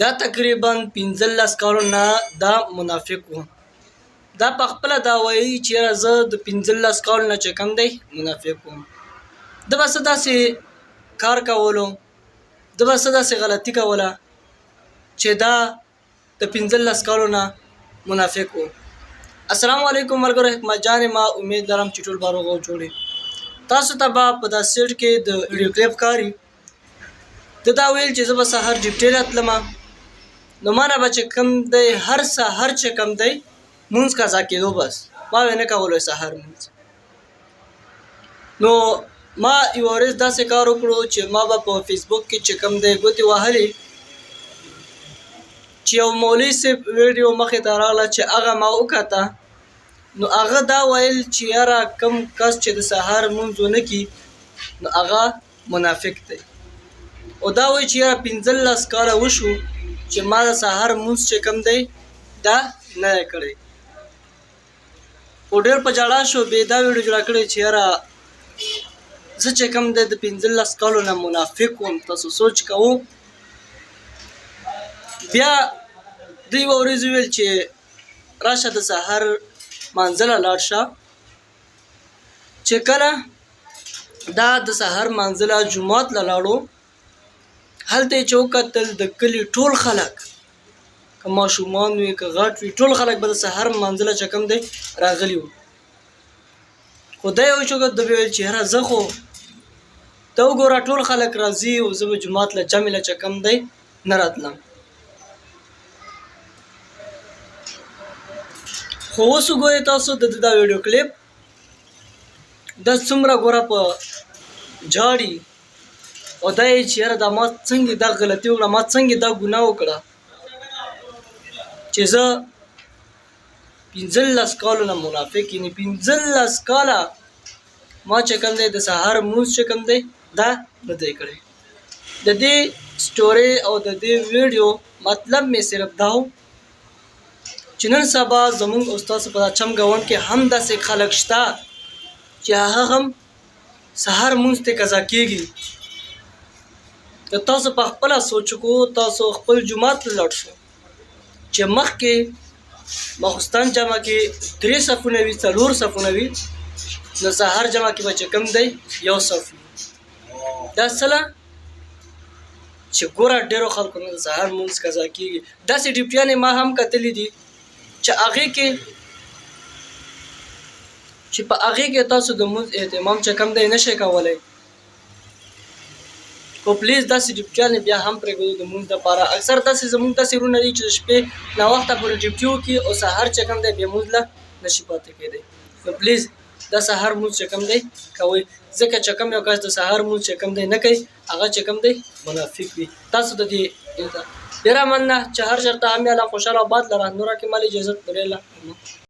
دا تقریبا 15 کالونه دا منافق و. دا په خپله دا وایي چې یاره زه د 15 کالونه چې کوم دی منافق وم. ده به څه داسې کار کولو، ده به څه داسې غلطي کوله چې دا د 15 کالونه منافق و. السلام علیکم ملګرو، حکمت جان ما امید لرم چې ټول به روغ او جوړ یې. تاسو ته به په دا سیټ کې د ویډیو کلیپ ښکاري. ده دا ویل چې زه به سهار ډیوټۍ راتلمه، نو ما نه به چې کوم دی هر سهار چې کوم دی مونځ قضا کېدو، بس ما به نه کولو سهار مونځ. نو ما یو ورځ داسې کار وکړو چې ما به په فیسبوک کې چې کوم دی ګوتې وهلې چې یو مولوي صاحب ویډیو مخې ته راغله چې هغه ما وکته. نو هغه دا ویل چې یاره کوم کس چې د سهار مونځ ونه کړي نو هغه منافق دی، او دا وایي چې یاره 15 کاله وشو چې ما د سهار مونځ چې کوم دی دا نه دی کړی. او ډېر په ژړا شو، بې دا ویډیو جوړه کړې چې یاره زه چې کوم دی د 15 کالو نه منافق وم. تاسو سوچ کوو. بیا دوی یوه ورځ وویل چې راشه د سهار مانځله لاړ شه. چې کله دا د سهار مانځله جومات له لاړو، هلته یې چې وکتل د کلي ټول خلک، که ماشومان وي که غټ وي، ټول خلک به د سهار مانځله چې کوم دی راغلي وو. خو دی یو چوکت ده ویل چې یاره زه خو ته وګوره ټول خلک راځي او زه به جومات له جمع له چې کوم دی نه راتلم. خو اوس وګورئ تاسو د دا ویډیو کلیپ، دا څومره ګوره په جاړي او دا یې چې یاره دا ما څنګه دا غلطي وکړه، ما څنګه دا ګناه وکړه چې زه 15 کالو نه منافق، یعنې 15 کاله ما چې کوم دی د سهار مونځ چې کوم دی دا نه دی کړی. د دې سټوري او د دې ویډیو مطلب مې صرف دا و چې نن سبا زمونږ او ستاسو په دا چمګاونډ کې هم داسې خلک شته چې هغه هم سهار مونځ ته قضا کېږي. که تاسو په خپله سوچ وکړو، تاسو خپل جومات ته لاړ شو چې مخکې ماخوستن جمعه کې 3 صفونه وي، 4 صفونه وي، نو سهار جمعه کې به چې کوم دی 1 صف وي. دا سله چې ګوره ډېرو خلکو نه د سهار مونځ قضا کېږي. داسې ډیوټیانې ما هم کتلي دي چې هغې کې چې په هغې کې تاسو د مونځ اهتمام چې کوم دی نشئ کولی. خو پلیز داسې ډیوټیانې بیا هم پرېږدو د مونځ دپاره. اکثر داسې زمونږ داسې وروڼه دي چې د شپې ناوخته پورې ډیوټي وکړي او سهار چې کوم دی بې مونځ له نشي پاتې کېدی. نو پلیز دا سهار مونځ چې کوم دی کوئ، ځکه چې کوم یو کس د سهار مونځ چې کوم دی نه کوي هغه چې کوم دی منافق وي. تاسو د دې ډېره مننه چې هر چېرته هم یاله خوشحاله آباد لره. نوره کې مال اجازت لري.